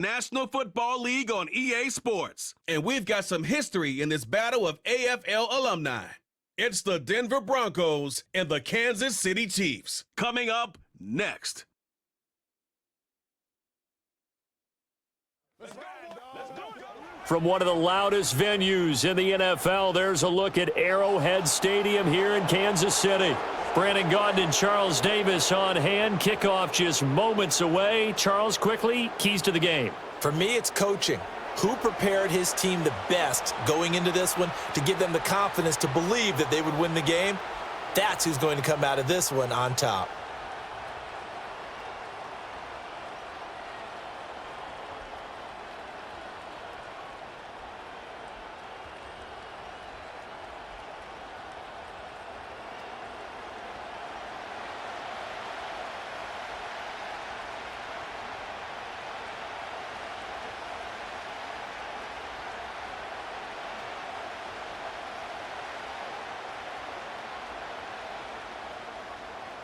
National Football League on EA Sports. And we've got some history in this battle of AFL alumni. It's the Denver Broncos and the Kansas City Chiefs. Coming up next. From one of the loudest venues in the NFL, there's a look at Arrowhead Stadium here in Kansas City. Brandon Gaudin and Charles Davis on hand. Kickoff just moments away. Charles, quickly, keys to the game. For me, it's coaching. Who prepared his team the best going into this one to give them the confidence to believe that they would win the game? That's who's going to come out of this one on top.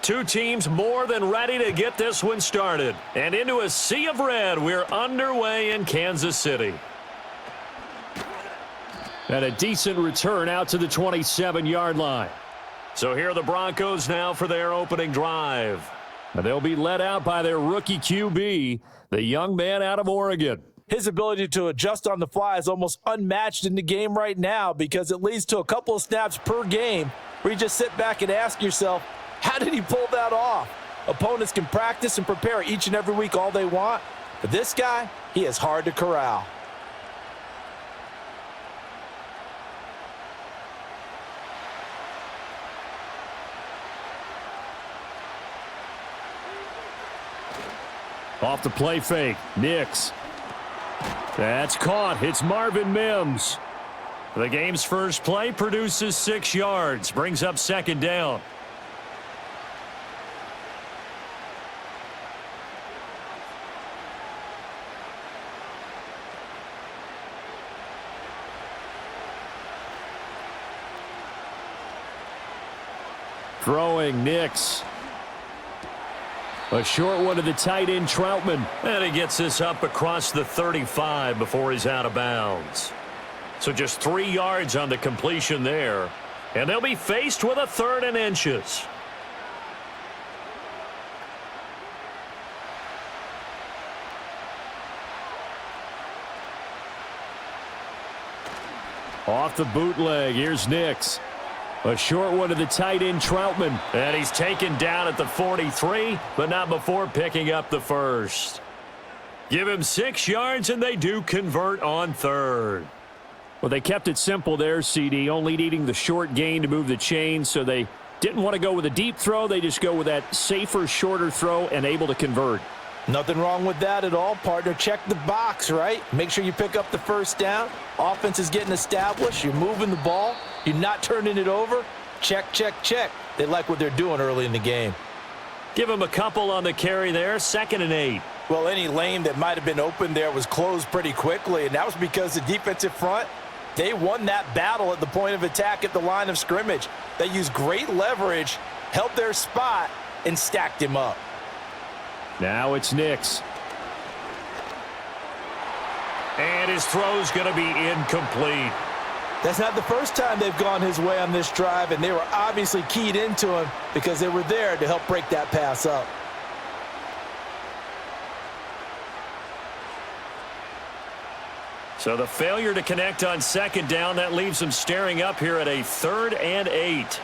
Two teams more than ready to get this one started. And into a sea of red, we're underway in Kansas City. And a decent return out to the 27-yard line. So here are the Broncos now for their opening drive. And they'll be led out by their rookie QB, the young man out of Oregon. His ability to adjust on the fly is almost unmatched in the game right now because it leads to a couple of snaps per game where you just sit back and ask yourself, how did he pull that off? Opponents can practice and prepare each and every week all they want, but this guy, he is hard to corral. Off the play fake, Nix. That's caught. It's Marvin Mims. The game's first play produces 6 yards, brings up second down. Throwing, Nix. A short one to the tight end, Troutman. And he gets this up across the 35 before he's out of bounds. So just 3 yards on the completion there. And they'll be faced with a 3rd and inches. Off the bootleg, here's Nix. A short one to the tight end, Troutman. And he's taken down at the 43, but not before picking up the first. Give him 6 yards, and they do convert on 3rd. Well, they kept it simple there, CD, only needing the short gain to move the chains, so they didn't want to go with a deep throw. They just go with that safer, shorter throw and able to convert. Nothing wrong with that at all, partner. Check the box, right? Make sure you pick up the first down. Offense is getting established. You're moving the ball. You're not turning it over. Check, check, check. They like what they're doing early in the game. Give him a couple on the carry there. 2nd and 8. Well, any lane that might have been open there was closed pretty quickly, and that was because the defensive front, they won that battle at the point of attack at the line of scrimmage. They used great leverage, held their spot, and stacked him up. Now it's Nix. And his throw's going to be incomplete. That's not the first time they've gone his way on this drive, and they were obviously keyed into him because they were there to help break that pass up. So the failure to connect on 2nd down, that leaves them staring up here at a 3rd and 8.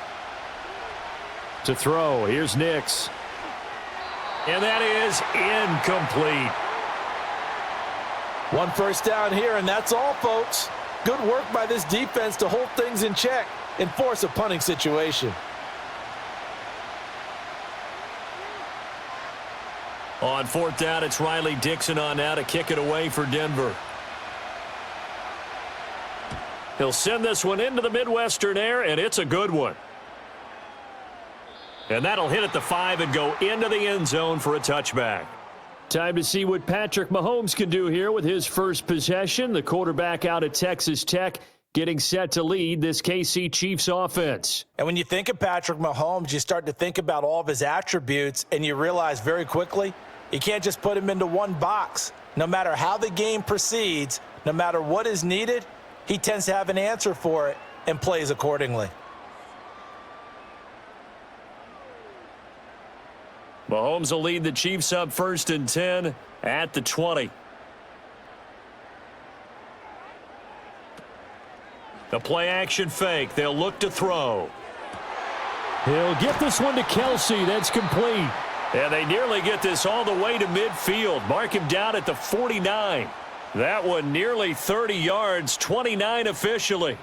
To throw, here's Nix. And that is incomplete. 1 first down here, and that's all, folks. Good work by this defense to hold things in check and force a punting situation. On 4th down, it's Riley Dixon on now to kick it away for Denver. He'll send this one into the Midwestern air, and it's a good one. And that'll hit at the 5 and go into the end zone for a touchback. Time to see what Patrick Mahomes can do here with his first possession. The quarterback out at Texas Tech getting set to lead this KC Chiefs offense. And when you think of Patrick Mahomes, you start to think about all of his attributes, and you realize very quickly You can't just put him into one box. No matter how the game proceeds, no matter what is needed, he tends to have an answer for it and plays accordingly. Mahomes will lead the Chiefs up 1st and 10 at the 20. The play action fake. They'll look to throw. He'll get this one to Kelsey. That's complete. And they nearly get this all the way to midfield. Mark him down at the 49. That one nearly 30 yards, 29 officially.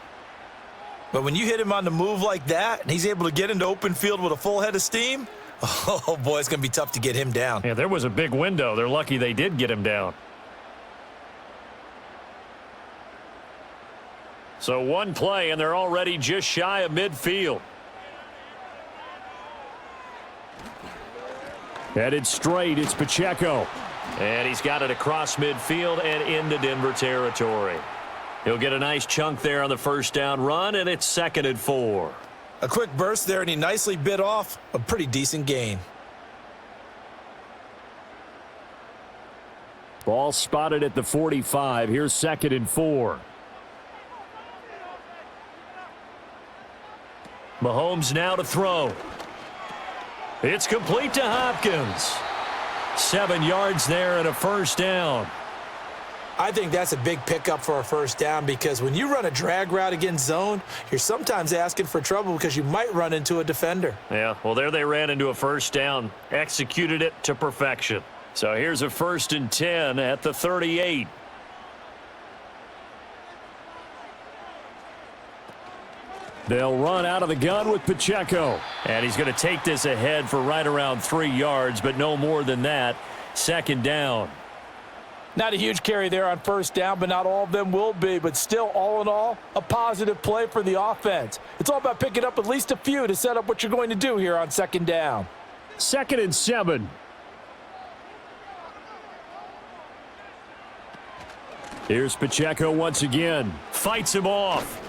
But when you hit him on the move like that, and he's able to get into open field with a full head of steam, oh, boy, it's going to be tough to get him down. Yeah, there was a big window. They're lucky they did get him down. So one play, and they're already just shy of midfield. Headed straight, it's Pacheco. And he's got it across midfield and into Denver territory. He'll get a nice chunk there on the first down run, and it's 2nd and 4. A quick burst there, and he nicely bit off a pretty decent gain. Ball spotted at the 45. Here's 2nd and 4. Mahomes now to throw. It's complete to Hopkins. 7 yards there and a first down. I think that's a big pickup for a first down because when you run a drag route against zone, you're sometimes asking for trouble because you might run into a defender. Yeah, well, there they ran into a first down, executed it to perfection. So here's a 1st and 10 at the 38. They'll run out of the gun with Pacheco. And he's going to take this ahead for right around 3 yards, but no more than that. 2nd down. Not a huge carry there on first down, but not all of them will be. But still, all in all, a positive play for the offense. It's all about picking up at least a few to set up what you're going to do here on 2nd down. 2nd and 7. Here's Pacheco once again. Fights him off.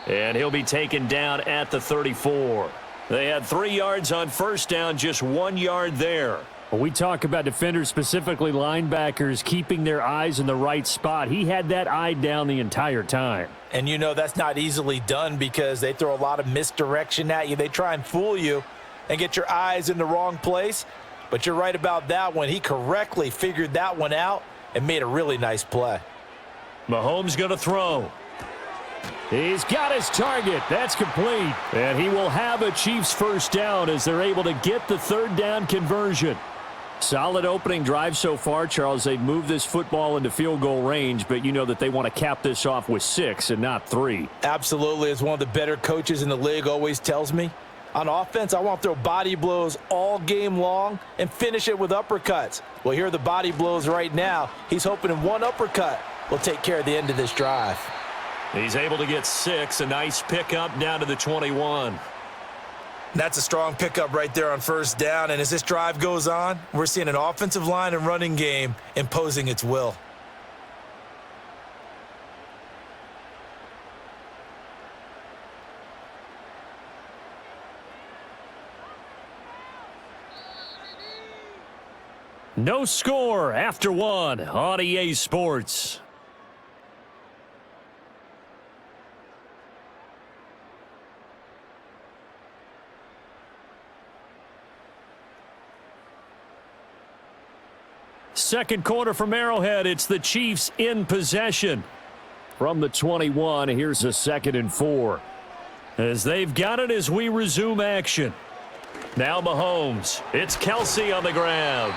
And he'll be taken down at the 34. They had 3 yards on first down, just 1 yard there. When we talk about defenders, specifically linebackers, keeping their eyes in the right spot, he had that eye down the entire time. And you know that's not easily done because they throw a lot of misdirection at you. They try and fool you and get your eyes in the wrong place. But you're right about that one. He correctly figured that one out and made a really nice play. Mahomes going to throw. He's got his target. That's complete. And he will have a Chiefs first down as they're able to get the 3rd down conversion. Solid opening drive so far, Charles. They've moved this football into field goal range, but you know that they want to cap this off with 6 and not 3. Absolutely. As one of the better coaches in the league always tells me, on offense, I want to throw body blows all game long and finish it with uppercuts. Well, here are the body blows right now. He's hoping in one uppercut will take care of the end of this drive. He's able to get 6. A nice pickup down to the 21. That's a strong pickup right there on first down. And as this drive goes on, we're seeing an offensive line and running game imposing its will. No score after 1 on EA Sports. Second quarter from Arrowhead. It's the Chiefs in possession. From the 21, here's a 2nd and 4. As they've got it as we resume action. Now Mahomes. It's Kelsey on the ground.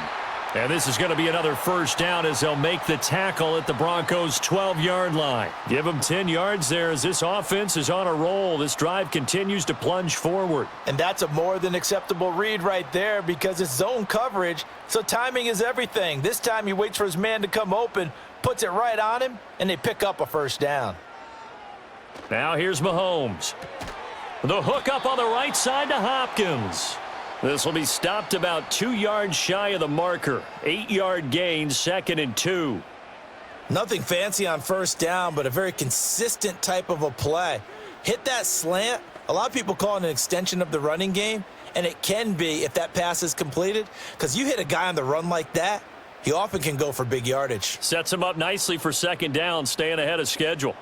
And this is going to be another first down as they'll make the tackle at the Broncos' 12-yard line. Give them 10 yards there as this offense is on a roll. This drive continues to plunge forward. And that's a more than acceptable read right there because it's zone coverage, so timing is everything. This time he waits for his man to come open, puts it right on him, and they pick up a first down. Now here's Mahomes. The hook up on the right side to Hopkins. This will be stopped about 2 yards shy of the marker. 8-yard gain, 2nd and 2. Nothing fancy on first down, but a very consistent type of a play. Hit that slant. A lot of people call it an extension of the running game, And it can be if that pass is completed, because you hit a guy on the run like that, he often can go for big yardage. Sets him up nicely for second down, staying ahead of schedule.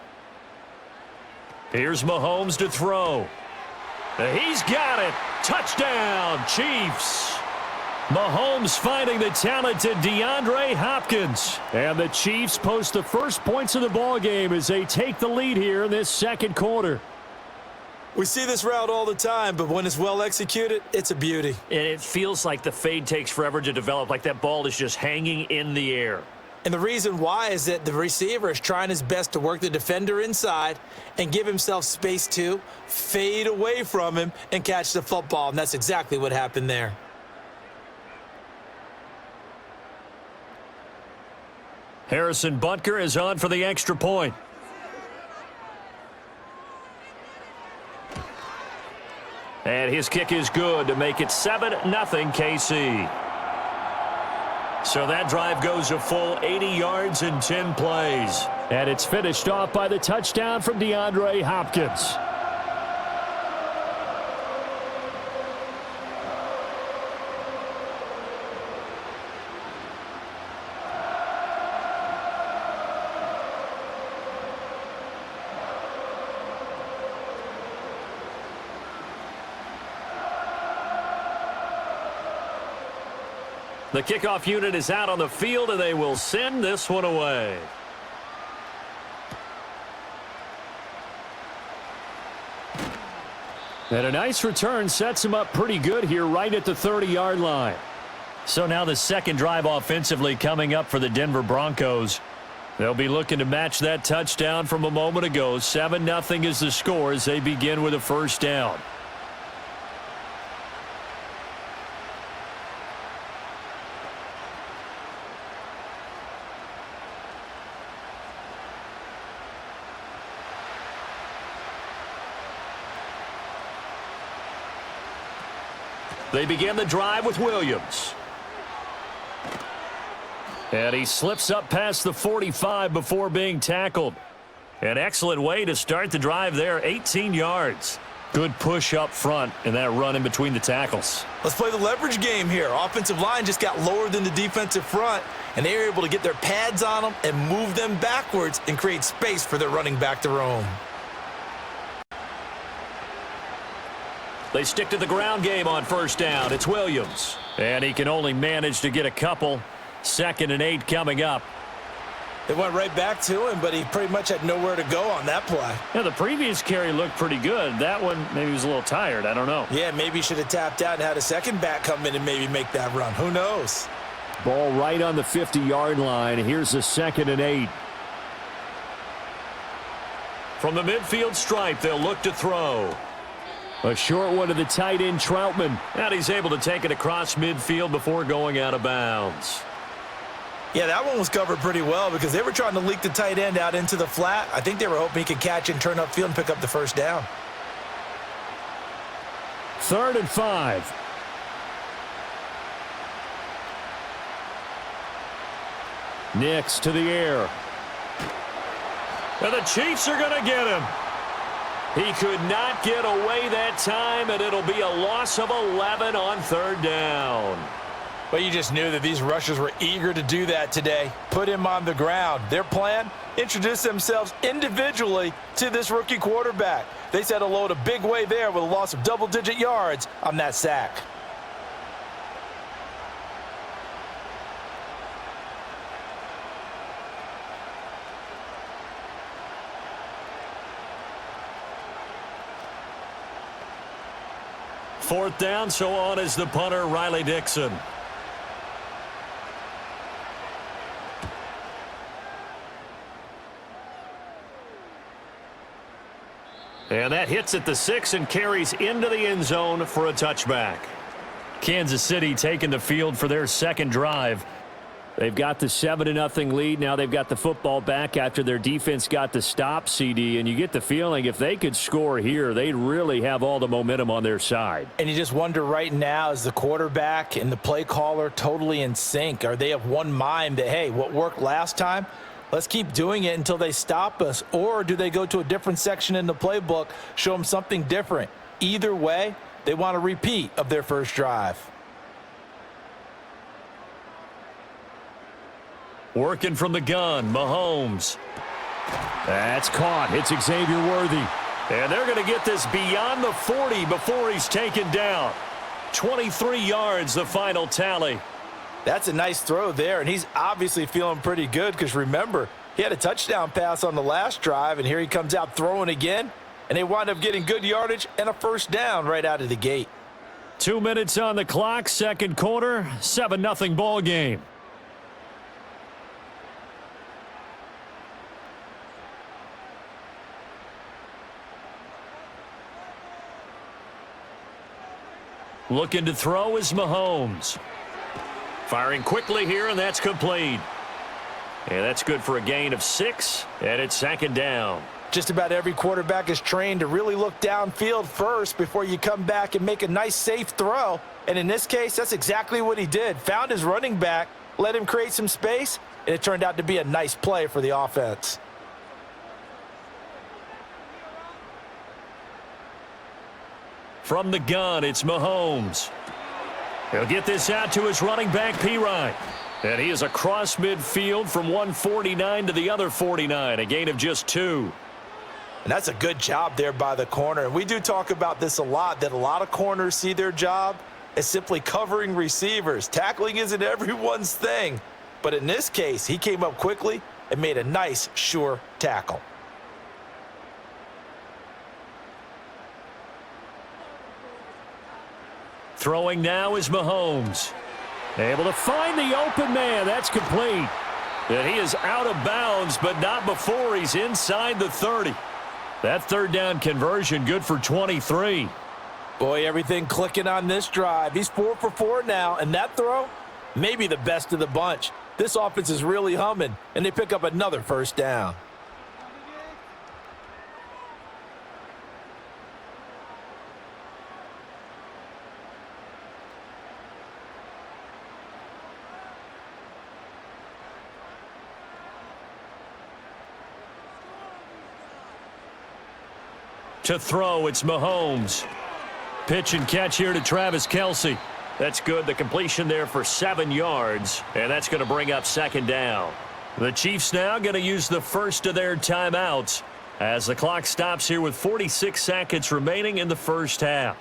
Here's Mahomes to throw. He's got it. Touchdown, Chiefs. Mahomes finding the talented DeAndre Hopkins. And the Chiefs post the first points of the ballgame as they take the lead here in this second quarter. We see this route all the time, but when it's well executed, it's a beauty. And it feels like the fade takes forever to develop, like that ball is just hanging in the air. And the reason why is that the receiver is trying his best to work the defender inside and give himself space to fade away from him and catch the football. And that's exactly what happened there. Harrison Butker is on for the extra point. And his kick is good to make it 7-0 KC. So that drive goes a full 80 yards in 10 plays. And it's finished off by the touchdown from DeAndre Hopkins. The kickoff unit is out on the field, and they will send this one away. And a nice return sets him up pretty good here right at the 30-yard line. So now the second drive offensively coming up for the Denver Broncos. They'll be looking to match that touchdown from a moment ago. 7-0 is the score as they begin with a first down. They begin the drive with Williams. And he slips up past the 45 before being tackled. An excellent way to start the drive there, 18 yards. Good push up front and that run in between the tackles. Let's play the leverage game here. Offensive line just got lower than the defensive front, and they were able to get their pads on them and move them backwards and create space for their running back to roam. They stick to the ground game on first down. It's Williams. And he can only manage to get a couple. 2nd and 8 coming up. They went right back to him, but he pretty much had nowhere to go on that play. Yeah, the previous carry looked pretty good. That one, maybe he was a little tired. I don't know. Yeah, maybe he should have tapped out and had a second back come in and maybe make that run. Who knows? Ball right on the 50-yard line. Here's the 2nd and 8. From the midfield stripe, they'll look to throw. A short one to the tight end, Troutman. And he's able to take it across midfield before going out of bounds. Yeah, that one was covered pretty well because they were trying to leak the tight end out into the flat. I think they were hoping he could catch and turn upfield and pick up the first down. 3rd and 5. Nix to the air. And the Chiefs are going to get him. He could not get away that time, and it'll be a loss of 11 on 3rd down. Well, you just knew that these rushers were eager to do that today. Put him on the ground. Their plan, introduce themselves individually to this rookie quarterback. They said hello to big way there with a loss of double-digit yards on that sack. Fourth down, so on is the punter, Riley Dixon. And that hits at the 6 and carries into the end zone for a touchback. Kansas City taking the field for their second drive. They've got the 7-0 lead. Now they've got the football back after their defense got the stop, CD. And you get the feeling if they could score here, they'd really have all the momentum on their side. And you just wonder right now, is the quarterback and the play caller totally in sync? Are they of one mind that, hey, what worked last time, let's keep doing it until they stop us? Or do they go to a different section in the playbook, show them something different? Either way, They want a repeat of their first drive. Working from the gun, Mahomes. That's caught. It's Xavier Worthy. And they're going to get this beyond the 40 before he's taken down. 23 yards, the final tally. That's a nice throw there, and he's obviously feeling pretty good because, remember, he had a touchdown pass on the last drive, and here he comes out throwing again, and they wind up getting good yardage and a first down right out of the gate. 2 minutes on the clock, second quarter, 7-0 ball game. Looking to throw is Mahomes. Firing quickly here, and that's complete. And that's good for a gain of 6, and it's second down. Just about every quarterback is trained to really look downfield first before you come back and make a nice, safe throw. And in this case, that's exactly what he did. Found his running back, let him create some space, and it turned out to be a nice play for the offense. From the gun, it's Mahomes. He'll get this out to his running back, Pirine. And he is across midfield from 149 to the other 49, a gain of just 2. And that's a good job there by the corner. And we do talk about this a lot, that a lot of corners see their job as simply covering receivers. Tackling isn't everyone's thing. But in this case, he came up quickly and made a nice, sure tackle. Throwing now is Mahomes. Able to find the open man. That's complete. And he is out of bounds, but not before he's inside the 30. That third down conversion good for 23. Boy, everything clicking on this drive. He's 4 for 4 now, and that throw, maybe the best of the bunch. This offense is really humming, and they pick up another first down. To throw, it's Mahomes. Pitch and catch here to Travis Kelce. That's good. The completion there for 7 yards, and that's going to bring up second down. The Chiefs now going to use the first of their timeouts as the clock stops here with 46 seconds remaining in the first half.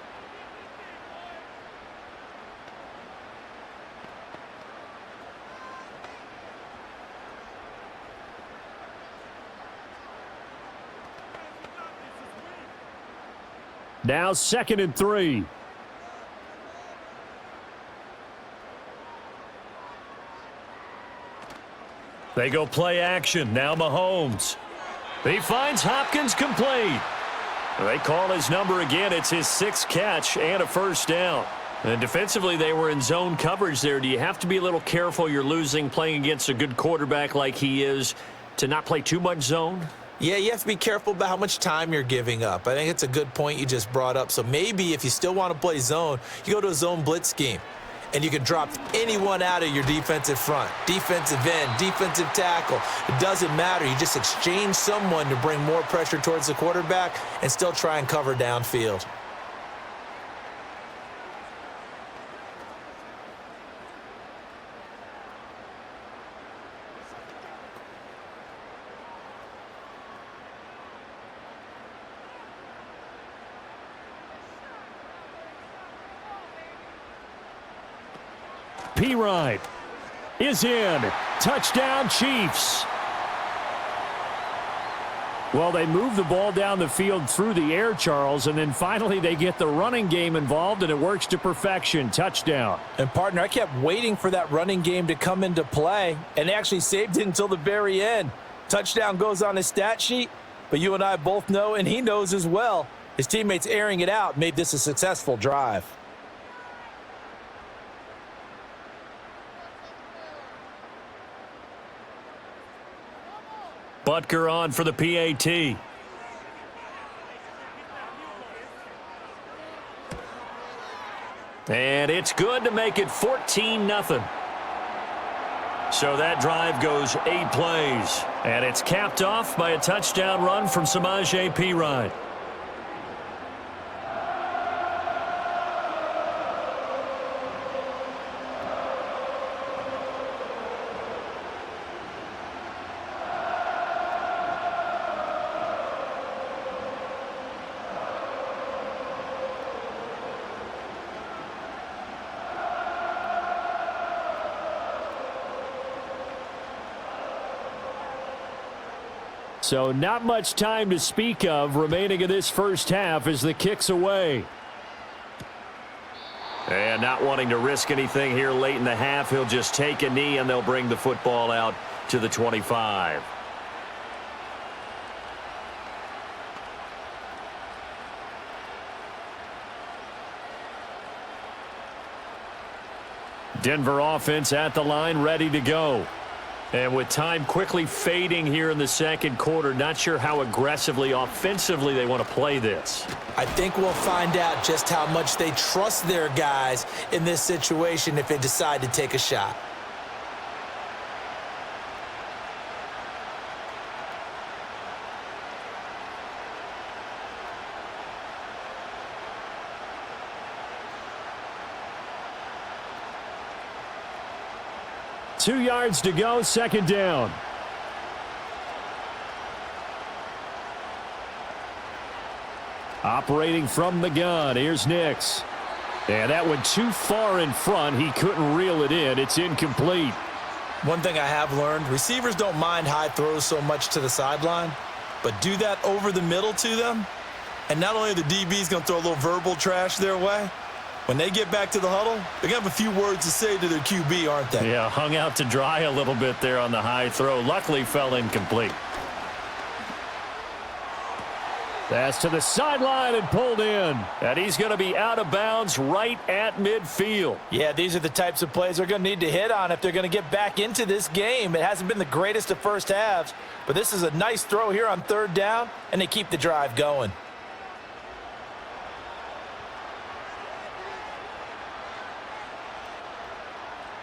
Now 2nd and 3. They go play action. Now Mahomes. He finds Hopkins complete. They call his number again. It's his 6th catch and a first down. And defensively, they were in zone coverage there. Do you have to be a little careful? You're losing playing against a good quarterback like he is to not play too much zone? Yeah, you have to be careful about how much time you're giving up. I think it's a good point you just brought up. So maybe if you still want to play zone, you go to a zone blitz scheme. And you can drop anyone out of your defensive front. Defensive end, defensive tackle. It doesn't matter. You just exchange someone to bring more pressure towards the quarterback and still try and cover downfield. Pirine is in. Touchdown, Chiefs. Well, they move the ball down the field through the air, Charles, and then finally they get the running game involved, and it works to perfection. Touchdown. And, partner, I kept waiting for that running game to come into play, and they actually saved it until the very end. Touchdown goes on his stat sheet, but you and I both know, and he knows as well, his teammates airing it out made this a successful drive. Butker on for the PAT. And it's good to make it 14-0. So that drive goes 8 plays. And it's capped off by a touchdown run from Samaje Perine. So not much time to speak of remaining in this first half as the kick's away. And not wanting to risk anything here late in the half, he'll just take a knee and they'll bring the football out to the 25. Denver offense at the line, ready to go. And with time quickly fading here in the second quarter, not sure how aggressively, offensively they want to play this. I think we'll find out just how much they trust their guys in this situation if they decide to take a shot. Two yards to go, second down. Operating from the gun, here's Nix. And that went too far in front. He couldn't reel it in. It's incomplete. One thing I have learned, receivers don't mind high throws so much to the sideline, but do that over the middle to them, and not only are the DBs going to throw a little verbal trash their way, when they get back to the huddle, they're going to have a few words to say to their QB, aren't they? Yeah, hung out to dry a little bit there on the high throw. Luckily fell incomplete. Pass to the sideline and pulled in. And he's going to be out of bounds right at midfield. Yeah, these are the types of plays they're going to need to hit on if they're going to get back into this game. It hasn't been the greatest of first halves, but this is a nice throw here on third down, and they keep the drive going.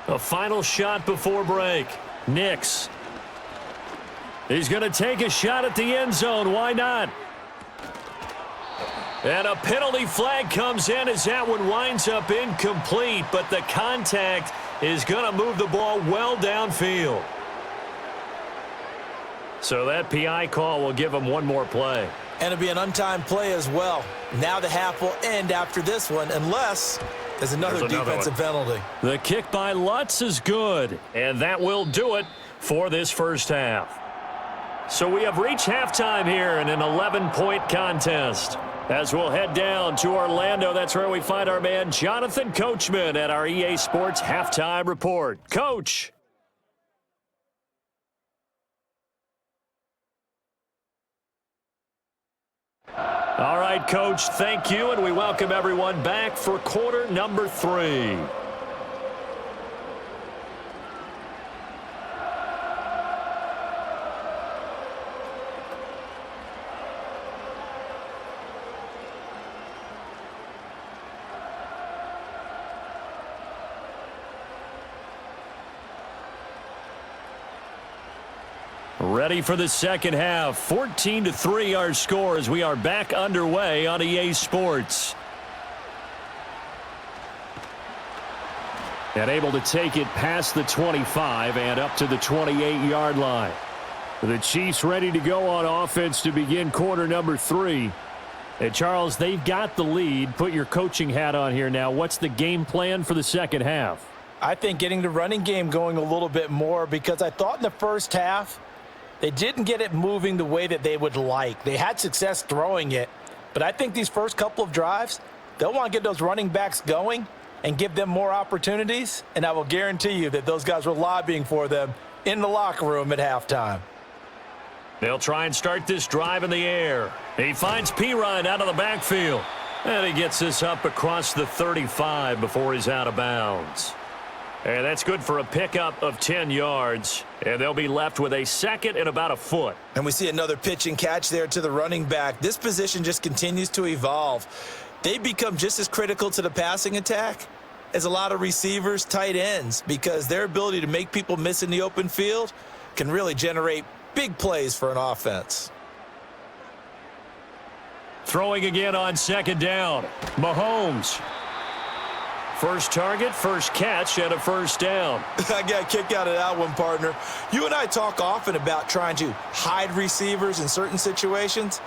A final shot before break. Nix. He's going to take a shot at the end zone. Why not? And a penalty flag comes in as that one winds up incomplete, but the contact is going to move the ball well downfield. So that PI call will give him one more play. And it'll be an untimed play as well. Now the half will end after this one, unless there's another defensive penalty. The kick by Lutz is good, and that will do it for this first half. So we have reached halftime here in an 11-point contest. As we'll head down to Orlando, that's where we find our man Jonathan Coachman at our EA Sports Halftime Report. Coach. All right, Coach, thank you, and we welcome everyone back for quarter number 3. Ready for the second half. 14-3 our score as we are back underway on EA Sports. And able to take it past the 25 and up to the 28-yard line. The Chiefs ready to go on offense to begin quarter number 3. And Charles, they've got the lead. Put your coaching hat on here now. What's the game plan for the second half? I think getting the running game going a little bit more, because I thought in the first half they didn't get it moving the way that they would like. They had success throwing it, but I think these first couple of drives, they'll want to get those running backs going and give them more opportunities, and I will guarantee you that those guys were lobbying for them in the locker room at halftime. They'll try and start this drive in the air. He finds Pirine out of the backfield, and he gets this up across the 35 before he's out of bounds. And that's good for a pickup of 10 yards. And they'll be left with a second and about a foot. And we see another pitch and catch there to the running back. This position just continues to evolve. They become just as critical to the passing attack as a lot of receivers, tight ends, because their ability to make people miss in the open field can really generate big plays for an offense. Throwing again on second down. Mahomes. First target, first catch, and a first down. I got a kick out of that one, partner. You and I talk often about trying to hide receivers in certain situations,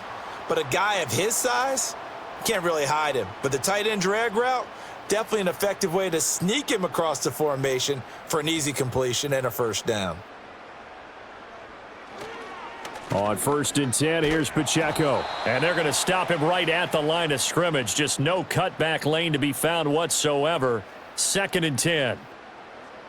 but a guy of his size, can't really hide him. But the tight end drag route, definitely an effective way to sneak him across the formation for an easy completion and a first down. On 1st and 10, here's Pacheco. And they're going to stop him right at the line of scrimmage. Just no cutback lane to be found whatsoever. 2nd and 10.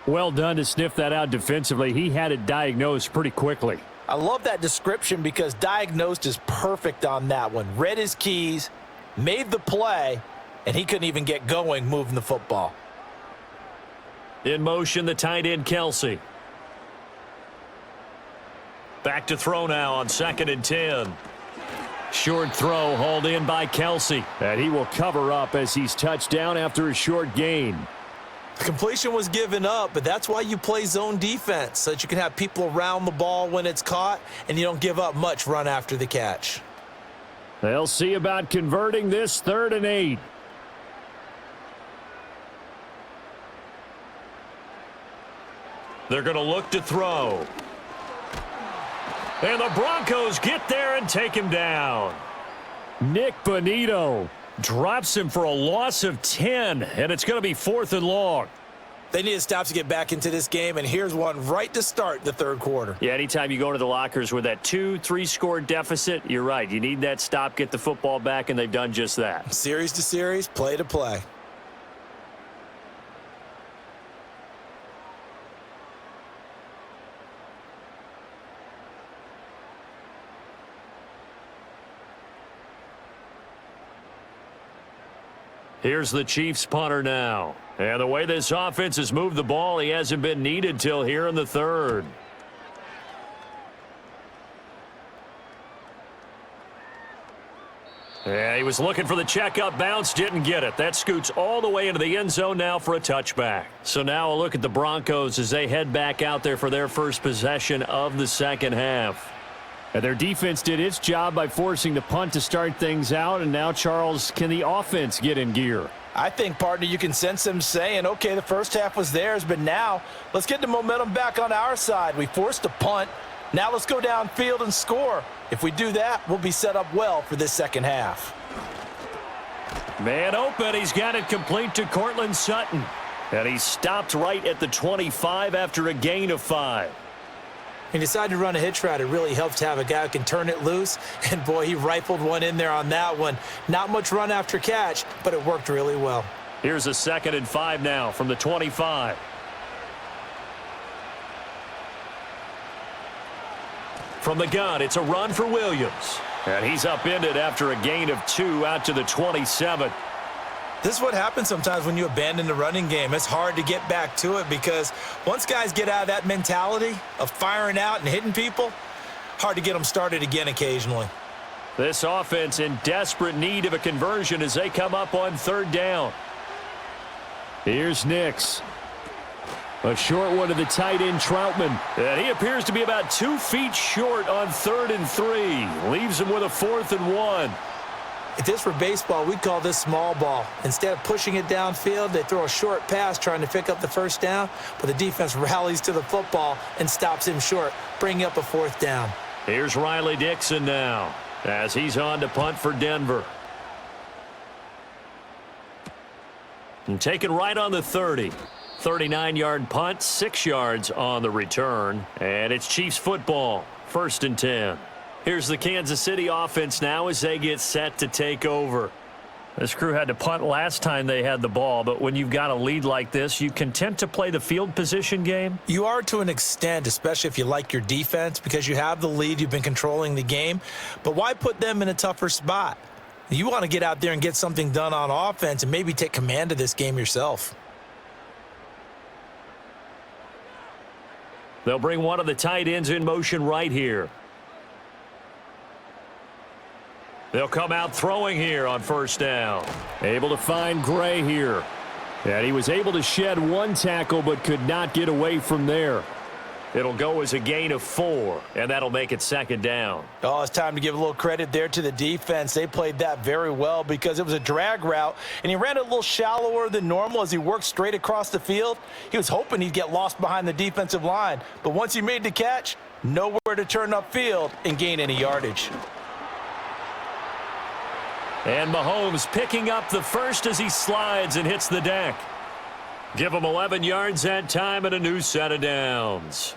Well done to sniff that out defensively. He had it diagnosed pretty quickly. I love that description because diagnosed is perfect on that one. Read his keys, made the play, and he couldn't even get going moving the football. In motion, the tight end, Kelsey. Back to throw now on 2nd and 10. Short throw hauled in by Kelsey. And he will cover up as he's touched down after a short gain. The completion was given up, but that's why you play zone defense, so that you can have people around the ball when it's caught, and you don't give up much run after the catch. They'll see about converting this 3rd and 8. They're going to look to throw. And the Broncos get there and take him down. Nick Bonito drops him for a loss of 10, and it's going to be 4th and long. They need a stop to get back into this game, and here's one right to start the 3rd quarter. Yeah, anytime you go into the lockers with that 2-3 score deficit, you're right. You need that stop, get the football back, and they've done just that. Series to series, play to play. Here's the Chiefs punter now. And the way this offense has moved the ball, he hasn't been needed till here in the 3rd. Yeah, he was looking for the checkup bounce, didn't get it. That scoots all the way into the end zone now for a touchback. So now a look at the Broncos as they head back out there for their first possession of the 2nd half. And their defense did its job by forcing the punt to start things out. And now, Charles, can the offense get in gear? I think, partner, you can sense them saying, okay, the first half was theirs, but now let's get the momentum back on our side. We forced a punt. Now let's go downfield and score. If we do that, we'll be set up well for this 2nd half. Man open. He's got it complete to Cortland Sutton. And he stopped right at the 25 after a gain of 5. He decided to run a hitch route. It really helps to have a guy who can turn it loose. And, boy, he rifled one in there on that one. Not much run after catch, but it worked really well. Here's a 2nd and 5 now from the 25. From the gun, it's a run for Williams. And he's upended after a gain of 2 out to the 27. This is what happens sometimes when you abandon the running game. It's hard to get back to it because once guys get out of that mentality of firing out and hitting people, hard to get them started again occasionally. This offense in desperate need of a conversion as they come up on 3rd down. Here's Nix. A short one to the tight end, Troutman. And he appears to be about 2 feet short on 3rd and 3. Leaves him with a 4th and 1. If this were baseball, we'd call this small ball. Instead of pushing it downfield, they throw a short pass trying to pick up the 1st down, but the defense rallies to the football and stops him short, bringing up a 4th down. Here's Riley Dixon now as he's on to punt for Denver. And taken right on the 30. 39-yard punt, 6 yards on the return. And it's Chiefs football, 1st and 10. Here's the Kansas City offense now as they get set to take over. This crew had to punt last time they had the ball, but when you've got a lead like this, you content to play the field position game? You are to an extent, especially if you like your defense, because you have the lead, you've been controlling the game. But why put them in a tougher spot? You want to get out there and get something done on offense and maybe take command of this game yourself. They'll bring one of the tight ends in motion right here. They'll come out throwing here on 1st down. Able to find Gray here. And he was able to shed 1 tackle but could not get away from there. It'll go as a gain of 4, and that'll make it 2nd down. Oh, it's time to give a little credit there to the defense. They played that very well because it was a drag route, and he ran it a little shallower than normal as he worked straight across the field. He was hoping he'd get lost behind the defensive line, but once he made the catch, nowhere to turn upfield and gain any yardage. And Mahomes picking up the 1st as he slides and hits the deck. Give him 11 yards that time and a new set of downs.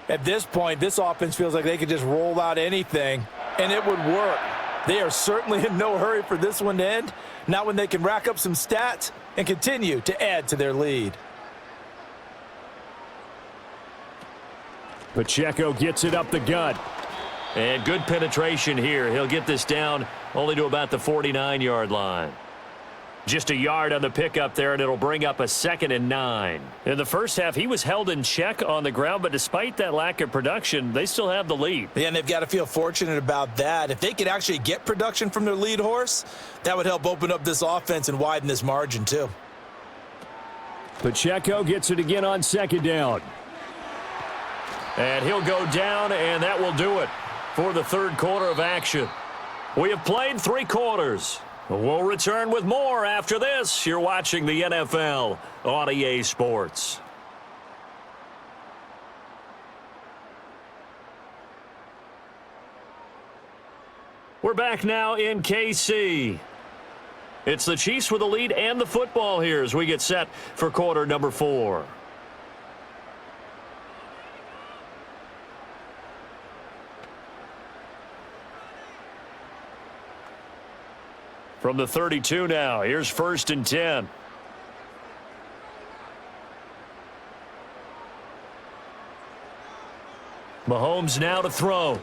At this point, this offense feels like they could just roll out anything, and it would work. They are certainly in no hurry for this one to end, not when they can rack up some stats and continue to add to their lead. Pacheco gets it up the gut. And good penetration here. He'll get this down only to about the 49-yard line. Just a yard on the pickup there, and it'll bring up a 2nd and 9. In the first half, he was held in check on the ground, but despite that lack of production, they still have the lead. Yeah, and they've got to feel fortunate about that. If they could actually get production from their lead horse, that would help open up this offense and widen this margin too. Pacheco gets it again on 2nd down. And he'll go down, and that will do it for the third quarter of action. We have played 3 quarters. We'll return with more after this. You're watching the NFL on EA Sports. We're back now in KC. It's the Chiefs with the lead and the football here as we get set for quarter number 4. From the 32 now, here's 1st and 10. Mahomes now to throw.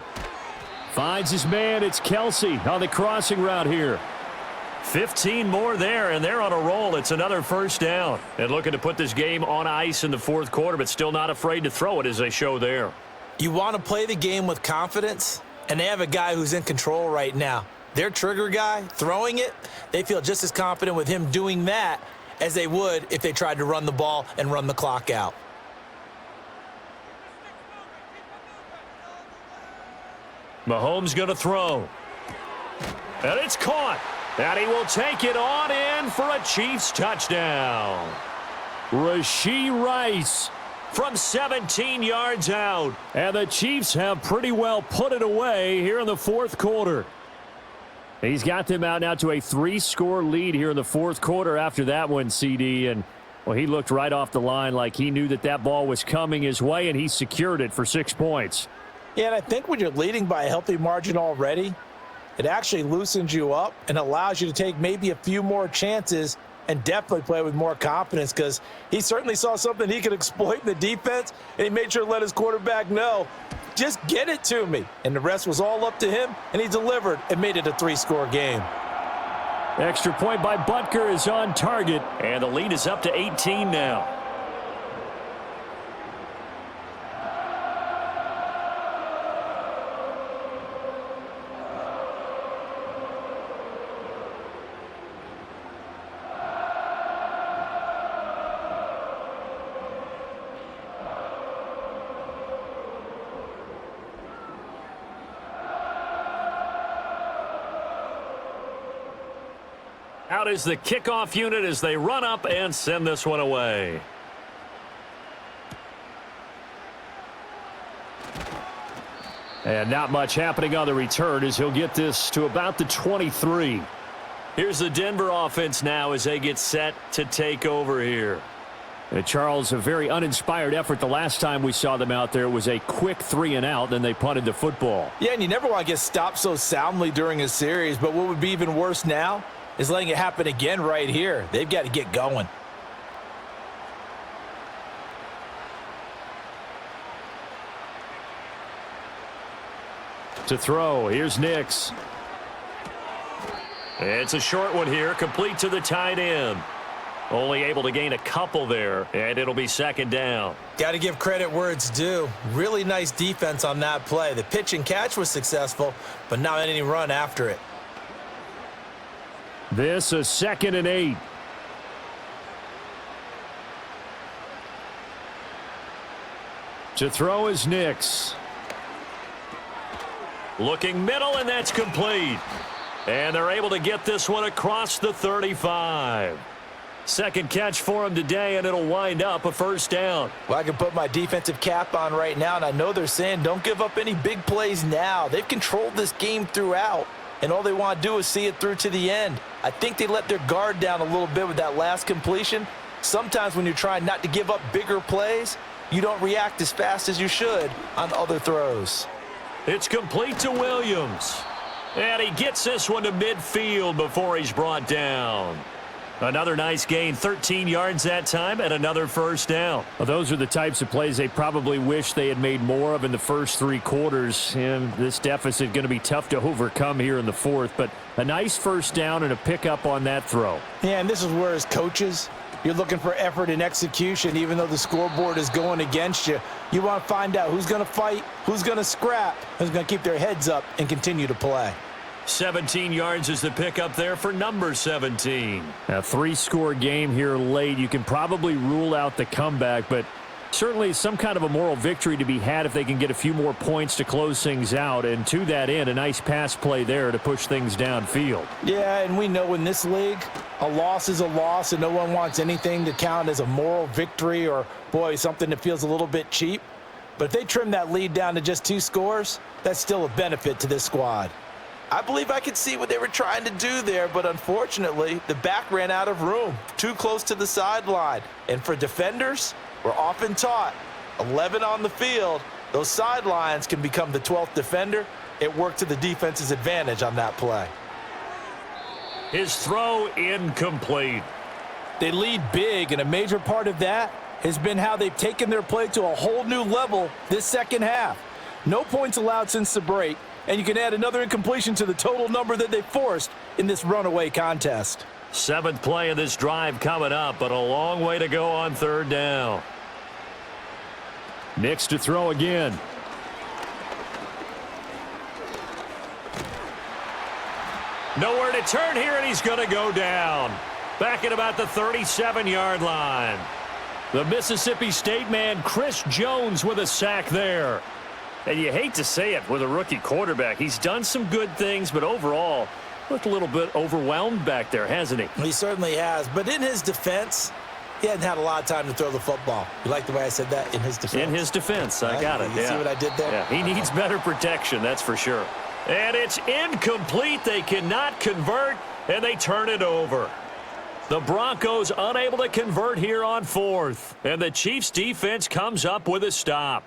Finds his man. It's Kelsey on the crossing route here. 15 more there, and they're on a roll. It's another 1st down. And looking to put this game on ice in the 4th quarter, but still not afraid to throw it as they show there. You want to play the game with confidence, and they have a guy who's in control right now. Their trigger guy, throwing it, they feel just as confident with him doing that as they would if they tried to run the ball and run the clock out. Mahomes going to throw. And it's caught. And he will take it on in for a Chiefs touchdown. Rashee Rice From 17 yards out. And the Chiefs have pretty well put it away here in the 4th quarter. He's got them out now to a 3-score lead here in the 4th quarter after that one, CD. And, well, he looked right off the line like he knew that that ball was coming his way, and he secured it for 6 points. Yeah, and I think when you're leading by a healthy margin already, it actually loosens you up and allows you to take maybe a few more chances and definitely play with more confidence, because he certainly saw something he could exploit in the defense, and he made sure to let his quarterback know, just get it to me. And the rest was all up to him, and he delivered and made it a 3-score game. Extra point by Butker is on target. And the lead is up to 18 now. Out is the kickoff unit as they run up and send this one away. And not much happening on the return as he'll get this to about the 23. Here's the Denver offense now as they get set to take over here. Charles, a very uninspired effort the last time we saw them out there. It was a quick 3-and-out, then they punted the football. Yeah, and you never want to get stopped so soundly during a series, but what would be even worse now is letting it happen again right here. They've got to get going. To throw, here's Nix. It's a short one here, complete to the tight end. Only able to gain a couple there, and it'll be 2nd down. Got to give credit where it's due. Really nice defense on that play. The pitch and catch was successful, but not any run after it. This is 2nd and 8. To throw is Nix. Looking middle, and that's complete. And they're able to get this one across the 35. Second catch for him today, and it'll wind up a 1st down. Well, I can put my defensive cap on right now, and I know they're saying don't give up any big plays now. They've controlled this game throughout, and all they want to do is see it through to the end. I think they let their guard down a little bit with that last completion. Sometimes when you're trying not to give up bigger plays, you don't react as fast as you should on other throws. It's complete to Williams. And he gets this one to midfield before he's brought down. Another nice gain, 13 yards that time, and another first down. Well, those are the types of plays they probably wish they had made more of in the first 3 quarters. And this deficit going to be tough to overcome here in the fourth. But a nice first down and a pickup on that throw. Yeah, and this is where, as coaches, you're looking for effort and execution. Even though the scoreboard is going against you, you want to find out who's going to fight, who's going to scrap, who's going to keep their heads up and continue to play. 17 yards is the pickup there for number 17. A 3-score game here late. You can probably rule out the comeback, but certainly some kind of a moral victory to be had if they can get a few more points to close things out. And to that end, a nice pass play there to push things downfield. Yeah, and we know in this league, a loss is a loss, and no one wants anything to count as a moral victory or, boy, something that feels a little bit cheap. But if they trim that lead down to just 2 scores, that's still a benefit to this squad. I believe I could see what they were trying to do there, but unfortunately, the back ran out of room, too close to the sideline. And for defenders, we're often taught, 11 on the field, those sidelines can become the 12th defender. It worked to the defense's advantage on that play. His throw incomplete. They lead big, and a major part of that has been how they've taken their play to a whole new level this second half. No points allowed since the break. And you can add another incompletion to the total number that they forced in this runaway contest. 7th play of this drive coming up, but a long way to go on 3rd down. Nix to throw again. Nowhere to turn here, and he's going to go down. Back at about the 37-yard line. The Mississippi State man, Chris Jones, with a sack there. And you hate to say it with a rookie quarterback. He's done some good things, but overall, looked a little bit overwhelmed back there, hasn't he? He certainly has. But in his defense, he hadn't had a lot of time to throw the football. You like the way I said that? In his defense. In his defense. I got it. You see what I did there? Yeah, he needs better protection, that's for sure. And it's incomplete. They cannot convert, and they turn it over. The Broncos unable to convert here on 4th. And the Chiefs' defense comes up with a stop.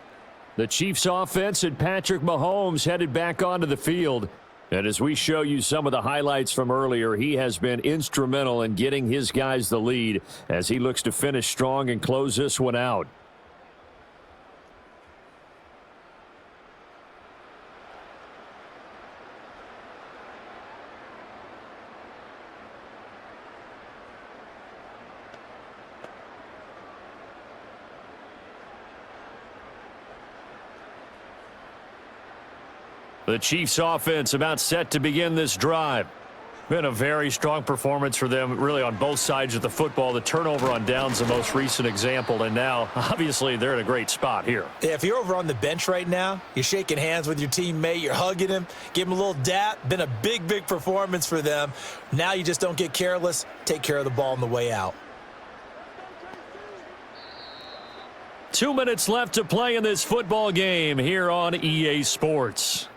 The Chiefs offense and Patrick Mahomes headed back onto the field. And as we show you some of the highlights from earlier, he has been instrumental in getting his guys the lead as he looks to finish strong and close this one out. The Chiefs offense about set to begin this drive. Been a very strong performance for them, really, on both sides of the football. The turnover on downs, the most recent example, and now, obviously, they're in a great spot here. Yeah, if you're over on the bench right now, you're shaking hands with your teammate, you're hugging him, give him a little dap. Been a big, big performance for them. Now you just don't get careless. Take care of the ball on the way out. 2 minutes left to play in this football game here on EA Sports.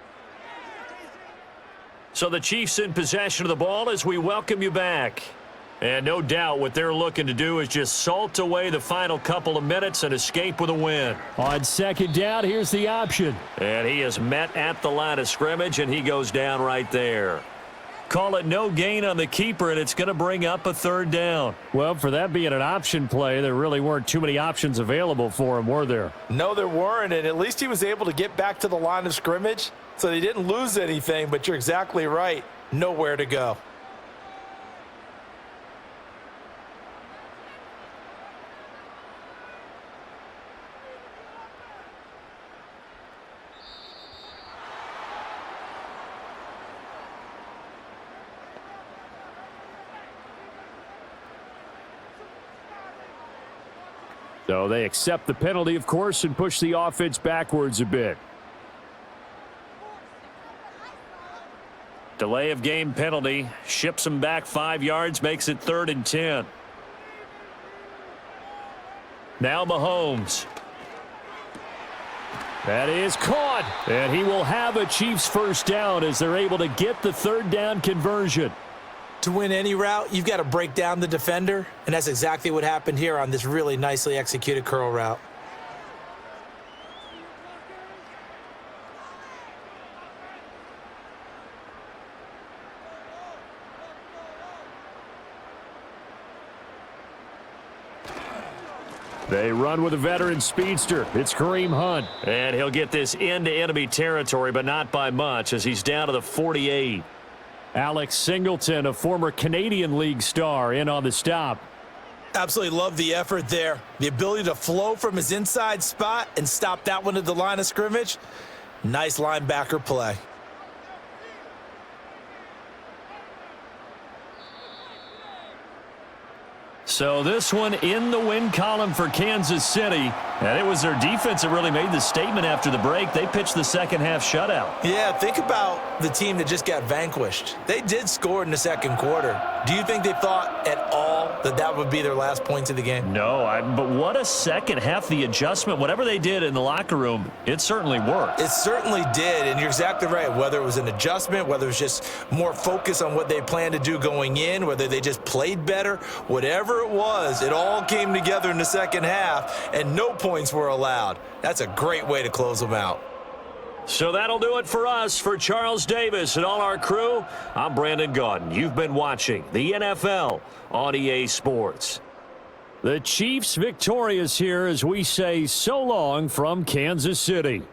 So the Chiefs in possession of the ball as we welcome you back. And no doubt what they're looking to do is just salt away the final couple of minutes and escape with a win. On 2nd down, here's the option. And he is met at the line of scrimmage, and he goes down right there. Call it no gain on the keeper, and it's going to bring up a 3rd down. Well, for that being an option play, there really weren't too many options available for him, were there? No, there weren't, and at least he was able to get back to the line of scrimmage, so they didn't lose anything, but you're exactly right. Nowhere to go. So they accept the penalty, of course, and push the offense backwards a bit. Delay of game penalty ships them back 5 yards, makes it 3rd and 10. Now Mahomes. That is caught, and he will have a Chiefs first down as they're able to get the 3rd down conversion. To win any route, you've got to break down the defender, and that's exactly what happened here on this really nicely executed curl route. They run with a veteran speedster. It's Kareem Hunt. And he'll get this into enemy territory, but not by much, as he's down to the 48. Alex Singleton, a former Canadian League star, in on the stop. Absolutely love the effort there. The ability to flow from his inside spot and stop that one at the line of scrimmage. Nice linebacker play. So this one in the win column for Kansas City. And it was their defense that really made the statement after the break. They pitched the second half shutout. Yeah, think about the team that just got vanquished. They did score in the second quarter. Do you think they thought at all that that would be their last points of the game? No, but what a second half. The adjustment, whatever they did in the locker room, it certainly worked. It certainly did, and you're exactly right. Whether it was an adjustment, whether it was just more focus on what they planned to do going in, whether they just played better, whatever it was, it all came together in the second half, and no points were allowed. That's a great way to close them out. So that'll do it for us. For Charles Davis and all our crew, I'm Brandon Gaudin. You've been watching the NFL on EA Sports. The Chiefs victorious here as we say so long from Kansas City.